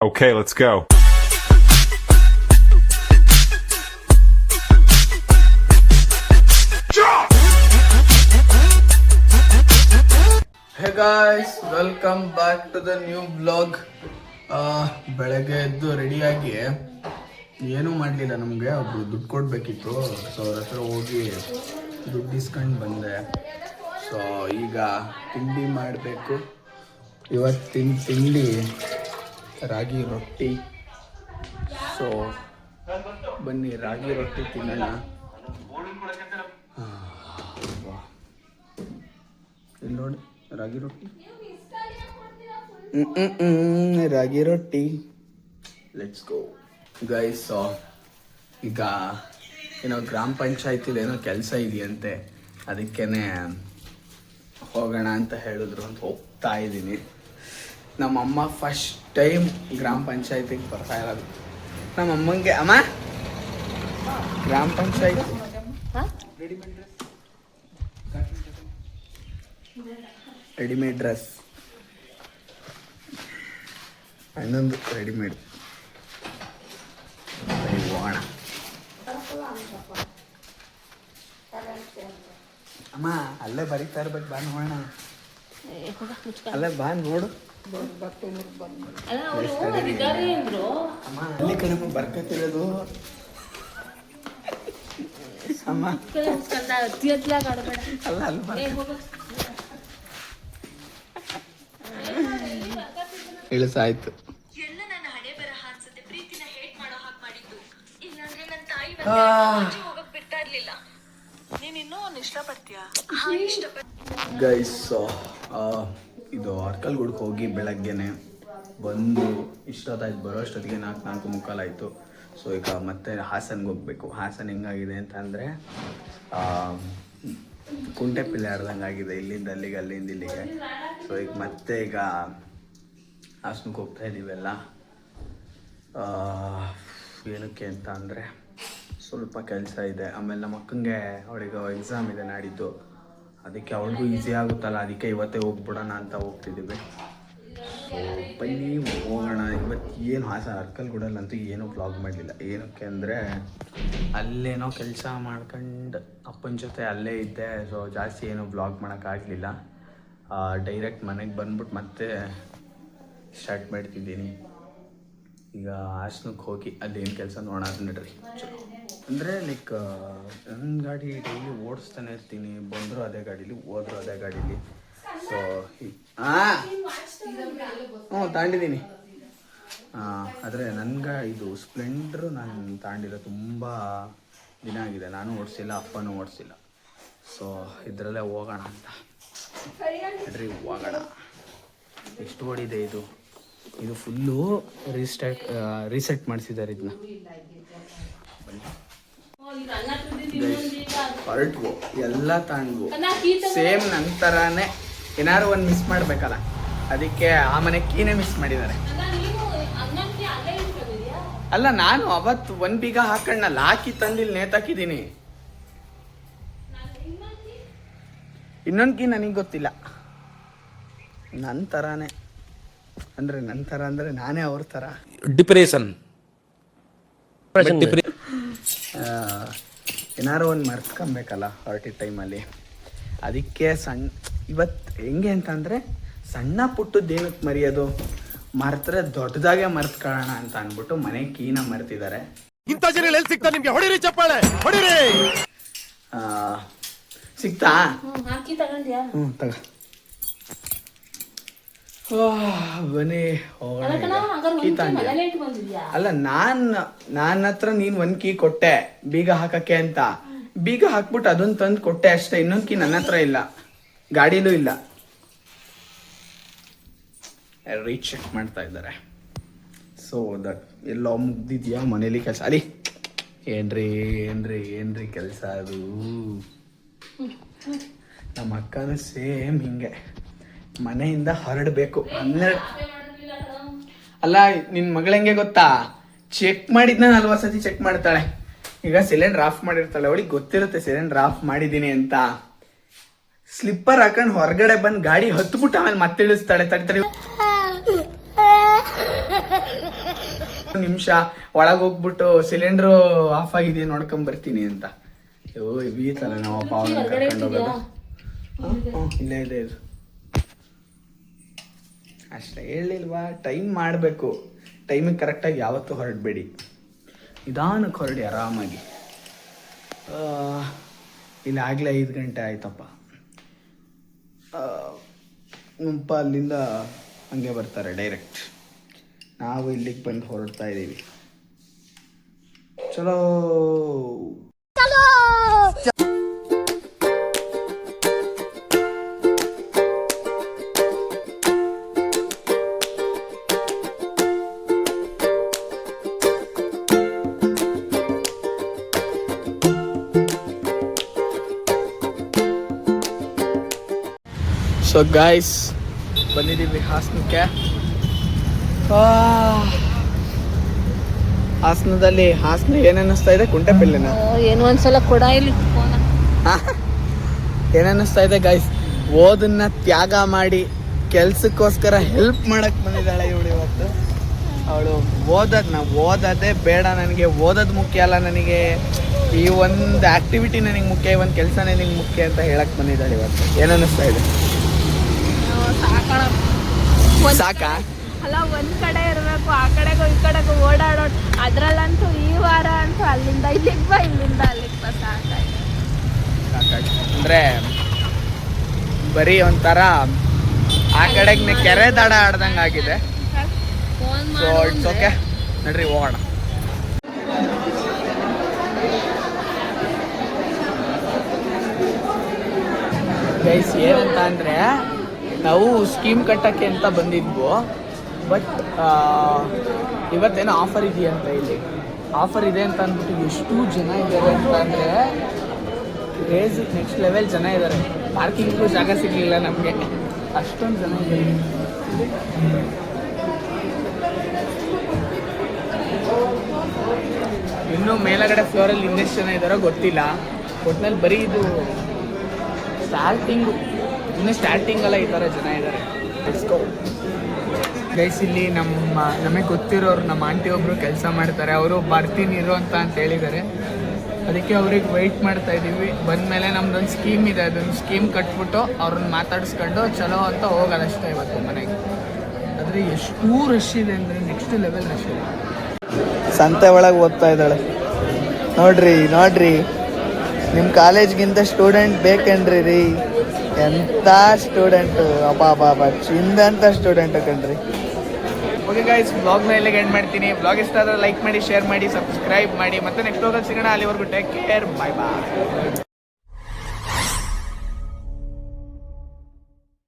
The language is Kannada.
Okay, let's go. Hey guys, welcome back to the new vlog. ಬೆಳಗ್ಗೆ ಎದ್ದು ರೆಡಿಯಾಗಿ ಏನೂ ಮಾಡಲಿಲ್ಲ. ನಮಗೆ ಒಬ್ರು ದುಡ್ಡು ಕೊಡಬೇಕಿತ್ತು. ಸೊ ಅವ್ರ ಹತ್ರ ಹೋಗಿ ದುಡ್ಡು ಇಸ್ಕೊಂಡು ಬಂದೆ. ಸೊ ಈಗ ತಿಂಡಿ ಮಾಡಬೇಕು. ಇವತ್ತಿನ ತಿಂಡಿ ರಾಗಿ ರೊಟ್ಟಿ. ಸೊ ಬನ್ನಿ ರಾಗಿ ರೊಟ್ಟಿ ತಿನ್ನೋಣ. ಇಲ್ಲಿ ನೋಡಿ ರಾಗಿ ರೊಟ್ಟಿ, ರಾಗಿ ರೊಟ್ಟಿ. Let's go guys. ಈಗ ಏನೋ ಗ್ರಾಮ ಪಂಚಾಯತಿಲಿ ಏನೋ ಕೆಲಸ ಇದೆಯಂತೆ, ಅದಕ್ಕೇನೆ ಹೋಗೋಣ ಅಂತ ಹೇಳಿದ್ರು ಅಂತ ಹೋಗ್ತಾ ಇದ್ದೀನಿ. ನಮ್ಮಮ್ಮ ಫಸ್ಟ್ ಟೈಮ್ ಗ್ರಾಮ ಪಂಚಾಯತಿಗೆ ಬರ್ತಾ ಇರೋದು. ನಮ್ಮಮ್ಮಂಗೆ ಅಮ್ಮ ಗ್ರಾಮ ಪಂಚಾಯತಿ ರೆಡಿಮೇಡ್ ಡ್ರೆಸ್, ಇನ್ನೊಂದು ರೆಡಿಮೇಡ್ ಹೋಗೋಣ. ಅಮ್ಮ ಅಲ್ಲೇ ಬರೀತಾ ಇರ್ಬೇಕು, ಬಾ ನೋಡೋಣ. ಅಲ್ಲೇ ಬಾ ನೋಡು. ಅಮ್ಮ ಅಲ್ಲಿ ಕಣಮ್ಮ ಬರ್ಕತ್ತಿರೋದು. ಅಮ್ಮ ಅಲ್ಲ ಅಲ್ಲಿ ಇಳಿಸಾಯ್ತು. ಗೈಸ್, ಇದು ಅರ್ಕಲ್ಗೂಡ್ಗೆ ಹೋಗಿ ಬೆಳಗ್ಗೆನೆ ಬಂದು ಇಷ್ಟೊತ್ತಾಯ್ತು. ಬರೋ ಅಷ್ಟೊತ್ತಿಗೆ 4:45 ಆಯಿತು. ಸೊ ಈಗ ಮತ್ತೆ ಹಾಸನ್ಗೆ ಹೋಗ್ಬೇಕು. ಹಾಸನ ಹೆಂಗಾಗಿದೆ ಅಂತ ಅಂದರೆ ಕುಂಟೆ ಪಿಲ್ಲೆ ಆಡ್ದಂಗೆ ಆಗಿದೆ, ಇಲ್ಲಿಂದ ಅಲ್ಲಿಗೆ ಅಲ್ಲಿಂದ ಇಲ್ಲಿಗೆ. ಸೊ ಈಗ ಮತ್ತೆ ಈಗ ಹಾಸನಕ್ಕೆ ಹೋಗ್ತಾ ಇದ್ದೀವೆಲ್ಲ. ಏನಕ್ಕೆ ಅಂತ ಅಂದರೆ ಸ್ವಲ್ಪ ಕೆಲಸ ಇದೆ. ಆಮೇಲೆ ನಮ್ಮ ಅಕ್ಕಂಗೆ ಅವಳಿಗೆ ಎಕ್ಸಾಮ್ ಇದೆ ನಾಡಿದ್ದು, ಅದಕ್ಕೆ ಅವಳಿಗೂ ಈಸಿ ಆಗುತ್ತಲ್ಲ, ಅದಕ್ಕೆ ಇವತ್ತೇ ಹೋಗ್ಬಿಡೋಣ ಅಂತ ಹೋಗ್ತಿದ್ದೀವಿ. ಸೊ ಬನ್ನಿ ಹೋಗೋಣ. ಇವತ್ತು ಏನು ಹಾಸನ ಅರ್ಕಲ್ಗೂಡಲ್ಲಂತೂ ಏನೂ ವ್ಲಾಗ್ ಮಾಡಲಿಲ್ಲ. ಏನಕ್ಕೆ ಅಂದರೆ ಅಲ್ಲೇನೋ ಕೆಲಸ ಮಾಡ್ಕೊಂಡು ಅಪ್ಪನ ಜೊತೆ ಅಲ್ಲೇ ಇದ್ದೆ. ಸೊ ಜಾಸ್ತಿ ಏನೂ ವ್ಲಾಗ್ ಮಾಡೋಕ್ಕಾಗಲಿಲ್ಲ. ಡೈರೆಕ್ಟ್ ಮನೆಗೆ ಬಂದ್ಬಿಟ್ಟು ಮತ್ತೆ ಸ್ಟಾರ್ಟ್ ಮಾಡ್ತಿದ್ದೀನಿ. ಈಗ ಹಾಸನಕ್ಕೆ ಹೋಗಿ ಅಲ್ಲಿ ಏನು ಕೆಲಸ ನೋಡೋಣ ನಡ್ರಿ. ಚಲೋ ಅಂದರೆ ಲೈಕ್ ನನ್ನ ಗಾಡಿ ಡೈಲಿ ಓಡಿಸ್ತಾನೆ ಇರ್ತೀನಿ. ಬಂದರೂ ಅದೇ ಗಾಡೀಲಿ, ಹೋದರೂ ಅದೇ ಗಾಡೀಲಿ. ಸೊ ತಾಂಡಿದ್ದೀನಿ. ಆದರೆ ನನಗೆ ಇದು ಸ್ಪ್ಲೆಂಡ್ರು ನಾನು ತಾಂಡಿರೋ ತುಂಬ ದಿನ ಆಗಿದೆ. ನಾನು ಓಡಿಸಿಲ್ಲ, ಅಪ್ಪನೂ ಓಡಿಸಿಲ್ಲ. ಸೊ ಇದರಲ್ಲೇ ಹೋಗೋಣ ಅಂತ ನಡ್ರಿ, ಹೋಗೋಣ. ಎಷ್ಟು ಓಡಿದೆ ಇದು ಫುಲ್ಲು ರೀಸೆಟ್ ಮಾಡಿಸಿದ್ದಾರೆ ಇದನ್ನ. ಹೊರಟ್ವು ಎಲ್ಲ ತಾಂಡ್ವು ಸೇಮ್ ನಂತರನೇ. ಏನಾರು ಒಂದು ಮಿಸ್ ಮಾಡಬೇಕಲ್ಲ, ಅದಕ್ಕೆ ಆ ಮನೆ ಕೀನೇ ಮಿಸ್ ಮಾಡಿದ್ದಾರೆ. ಅಲ್ಲ, ನಾನು ಅವತ್ತು ಒಂದು ಬೀಗ ಹಾಕೊಂಡಲ್ಲ, ಹಾಕಿ ತಂದಿಲ್ಲಿ ನೇತಾಕಿದ್ದೀನಿ. ಇನ್ನೊಂದು ಕೀ ನನಗೆ ಗೊತ್ತಿಲ್ಲ. ನನ್ನ ಥರನೇ ಅಂದರೆ ನನ್ನ ಥರ ಅಂದರೆ ನಾನೇ ಅವ್ರ ಥರ ಡಿಪ್ರೆಷನ್. ಏನಾರು ಒಂದು ಮರ್ತ್ಕೊಬೇಕಲ್ಲ ಪಾರ್ಟಿ ಟೈಮಲ್ಲಿ. ಅದಕ್ಕೆ ಇವತ್ತು ಹೆಂಗೆ ಅಂತಂದರೆ ಸಣ್ಣ ಪುಟ್ಟದ್ದು ಏನಕ್ಕೆ ಮರೆಯೋದು, ಮರ್ತರೆ ದೊಡ್ಡದಾಗೆ ಮರ್ತ್ಕೊಳ್ಳೋಣ ಅಂತ ಅಂದ್ಬಿಟ್ಟು ಮನೆ ಕೀನ ಮರ್ತಿದ್ದಾರೆ. ಇಂಥ ಜನ ಎಲ್ಲಿ ಸಿಗ್ತಾ ನಿಮ್ಗೆ? ಹೊಡಿರಿ ಚಪ್ಪಾಳೆ, ಹೊಡಿರಿ. ಸಿಗ್ತಾ? ತಗ. ಬನ್ನಿ ಅಲ್ಲ, ನನ್ನ ಹತ್ರ ನೀನ್ ಒಂದ್ ಕೀ ಕೊಟ್ಟೆ ಬೀಗ ಹಾಕಕ್ಕೆ ಅಂತ. ಬೀಗ ಹಾಕ್ಬಿಟ್ಟು ಅದೊಂದು ತಂದು ಕೊಟ್ಟೆ ಅಷ್ಟೇ. ಇನ್ನೊಂದ್ ಕೀ ನನ್ನ ಹತ್ರ ಇಲ್ಲ, ಗಾಡಿಲೂ ಇಲ್ಲ. ರೀಚೆಕ್ ಮಾಡ್ತಾ ಇದ್ದಾರೆ. ಸೊ ದಟ್ ಎಲ್ಲೋ ಮುಗ್ದಿದ್ಯಾ ಮನೇಲಿ ಕೆಲಸ. ಅಲ್ಲಿ ಏನ್ರಿ ಕೆಲಸ ಅದು. ನಮ್ಮ ಅಕ್ಕನೂ ಸೇಮ್ ಹಿಂಗೆ ಮನೆಯಿಂದ ಹೊರಡಬೇಕು. 12 ಅಲ್ಲ, ನಿನ್ ಮಗಳಂಗೆ ಗೊತ್ತಾ, ಚೆಕ್ ಮಾಡಿದ್ನ 40 ಸತಿ ಚೆಕ್ ಮಾಡ್ತಾಳೆ. ಈಗ ಸಿಲಿಂಡರ್ ಆಫ್ ಮಾಡಿರ್ತಾಳೆ, ಅವಳಿಗೆ ಗೊತ್ತಿರುತ್ತೆ ಸಿಲಿಂಡರ್ ಆಫ್ ಮಾಡಿದೀನಿ ಅಂತ. ಸ್ಲಿಪ್ಪರ್ ಹಾಕೊಂಡು ಹೊರಗಡೆ ಬಂದು ಗಾಡಿ ಹತ್ಬಿಟ್ಟು ಆಮೇಲೆ ಮತ್ತೆ ಇಳಿಸ್ತಾಳೆ. ತಡಿ ನಿಮಿಷ ಒಳಗೆ ಹೋಗ್ಬಿಟ್ಟು ಸಿಲಿಂಡ್ರು ಆಫ್ ಆಗಿದೆ ನೋಡ್ಕೊಂಡ್ ಬರ್ತೀನಿ ಅಂತ. ಈ ತರ ನಾವು ಪಾವನ ಕರ್ಕೊಂಡು ಹೋಗೋದು. ಇಲ್ಲೇ ಇದೆ ಇದು ಅಷ್ಟೇ. ಹೇಳಿಲ್ವಾ, ಟೈಮ್ ಮಾಡಬೇಕು. ಟೈಮಿಗೆ ಕರೆಕ್ಟಾಗಿ ಯಾವತ್ತೂ ಹೊರಡಬೇಡಿ, ನಿಧಾನಕ್ಕೆ ಹೊರಡಿ ಆರಾಮಾಗಿ. ಇಲ್ಲಿ ಆಗಲೇ 5 ಗಂಟೆ ಆಯ್ತಪ್ಪ. ಮುಂಪ ಅಲ್ಲಿಂದ ಹಂಗೆ ಬರ್ತಾರೆ ಡೈರೆಕ್ಟ್. ನಾವು ಇಲ್ಲಿಗೆ ಬಂದು ಹೊರಡ್ತಾ ಇದ್ದೀವಿ. ಚಲೋ ಸೊ ಗಾಯ್ಸ್, ಬಂದಿದ್ದೀವಿ ಹಾಸನಕ್ಕೆ. ಹಾಸನ ಏನನ್ನಿಸ್ತಾ ಇದೆ? ಕುಂಟೆಪಿಲ್ಲೆನ ಏನು ಒಂದ್ಸಲ ಕೊಡ ಇಲ್ಲಿ ಏನನ್ನಿಸ್ತಾ ಇದೆ ಗಾಯ್ಸ್? ಓದನ್ನ ತ್ಯಾಗ ಮಾಡಿ ಕೆಲ್ಸಕ್ಕೋಸ್ಕರ ಹೆಲ್ಪ್ ಮಾಡಕ್ ಬಂದಿದ್ದಾಳೆ ಇವಳು ಇವತ್ತು. ಅವಳು ಓದೋದೇ ಬೇಡ ನನಗೆ, ಓದೋದು ಮುಖ್ಯ ಅಲ್ಲ ನನಗೆ, ಈ ಒಂದು ಆಕ್ಟಿವಿಟಿ ನನಗೆ ಮುಖ್ಯ, ಈ ಒಂದು ಕೆಲಸ ನನಗೆ ಮುಖ್ಯ ಅಂತ ಹೇಳಕ್ ಬಂದಿದ್ದಾಳೆ ಇವತ್ತು. ಏನನ್ನಿಸ್ತಾ ಇದೆ? ಸಾಕಾ? ಅಲ್ಲ, ಒಂದ್ ಕಡೆ ಇರ್ಬೇಕು, ಆ ಕಡೆಗೂ ಈ ಕಡೆಗೂ ಓಡಾಡೋದು. ಅದ್ರಲ್ಲಂತೂ ಈ ವಾರ ಅಂತೂ ಅಲ್ಲಿಂದ ಇಲ್ಲಿಗೆ ಬಾ, ಇಲ್ಲಿಂದ ಅಲ್ಲಿಗೆ ಬಾ, ಸಾಕಾಯ್ತು. ಅಂದ್ರೆ ಬರೀ ಒಂಥರ ಆ ಕಡೆಗೆ ಕೆರೆ ದಡ ಆಡ್ದಂಗೆ ಆಗಿದೆ. ಸೊ ಇಟ್ಸ್ ಓಕೆ, ನಡ್ರಿ ಹೋಗೋಣ. ಗೈಸ್, ಏನಂತ ಅಂದರೆ ನಾವು ಸ್ಕೀಮ್ ಕಟ್ಟೋಕ್ಕೆ ಅಂತ ಬಂದಿದ್ವು. ಬಟ್ ಇವತ್ತೇನೋ ಆಫರ್ ಇದೆಯಂತ. ಇಲ್ಲಿ ಆಫರ್ ಇದೆ ಅಂತ ಅಂದ್ಬಿಟ್ಟು ಎಷ್ಟು ಜನ ಇದ್ದಾರೆ ಅಂತ ಅಂದರೆ ಕ್ರೇಜಿ, ನೆಕ್ಸ್ಟ್ ಲೆವೆಲ್ ಜನ ಇದ್ದಾರೆ. ಪಾರ್ಕಿಂಗ್ಗೂ ಜಾಗ ಸಿಗಲಿಲ್ಲ ನಮಗೆ, ಅಷ್ಟೊಂದು ಜನ ಇದ್ದಾರೆ. ಇನ್ನೂ ಮೇಲಗಡೆ ಫ್ಲೋರಲ್ಲಿ ಇನ್ನೆಷ್ಟು ಜನ ಇದ್ದಾರೋ ಗೊತ್ತಿಲ್ಲ. ಒಟ್ಟಿನಲ್ಲಿ ಬರೀ ಇದು ಸ್ಟಾರ್ಟಿಂಗು, ಇನ್ನೂ ಸ್ಟಾರ್ಟಿಂಗಲ್ಲ ಈ ಥರ ಜನ ಇದ್ದಾರೆ. ಗೈಸ್, ಇಲ್ಲಿ ನಮಗೆ ಗೊತ್ತಿರೋರು ನಮ್ಮ ಆಂಟಿ ಒಬ್ಬರು ಕೆಲಸ ಮಾಡ್ತಾರೆ. ಅವರು ಬರ್ತೀನಿ ಇರು ಅಂತ ಹೇಳಿದ್ದಾರೆ. ಅದಕ್ಕೆ ಅವ್ರಿಗೆ ವೆಯ್ಟ್ ಮಾಡ್ತಾ ಇದ್ದೀವಿ. ಬಂದಮೇಲೆ ನಮ್ದೊಂದು ಸ್ಕೀಮ್ ಇದೆ, ಅದೊಂದು ಸ್ಕೀಮ್ ಕಟ್ಬಿಟ್ಟು ಅವ್ರನ್ನ ಮಾತಾಡಿಸ್ಕೊಂಡು ಚಲೋ ಅಂತ ಹೋಗೋದಷ್ಟೇ ಇವತ್ತು ಮನೆಗೆ. ಆದರೆ ಎಷ್ಟು ರಶ್ ಇದೆ ಅಂದರೆ ನೆಕ್ಸ್ಟ್ ಲೆವೆಲ್ ರಶ್ ಇದೆ. ಸಂತೆ ಒಳಗೆ ಓದ್ತಾ ಇದ್ದಾಳೆ ನೋಡ್ರಿ. ನಿಮ್ಮ ಕಾಲೇಜ್ಗಿಂತ ಸ್ಟೂಡೆಂಟ್ ಬೇಕೇನ್ರಿ ರೀ? ಎಂಥ ಸ್ಟೂಡೆಂಟು, ಅಬ್ಬಾ ಚಿಂದಂಥ ಸ್ಟೂಡೆಂಟು ಕಣ್ರಿ. ಓಕೆ ಗೈಸ್, ಬ್ಲಾಗ್ನ ಇಲ್ಲಿಗೆ ಎಂಡ್ ಮಾಡ್ತೀನಿ. ಬ್ಲಾಗ್ ಇಷ್ಟ ಆದರೆ ಲೈಕ್ ಮಾಡಿ, ಶೇರ್ ಮಾಡಿ, ಸಬ್ಸ್ಕ್ರೈಬ್ ಮಾಡಿ. ಮತ್ತೆ ನೆಕ್ಸ್ಟ್ ಹೋಗೋದು ಸಿಗೋಣ. ಅಲ್ಲಿವರೆಗೂ ಟೇಕ್ ಕೇರ್, ಬಾಯ್ ಬಾಯ್.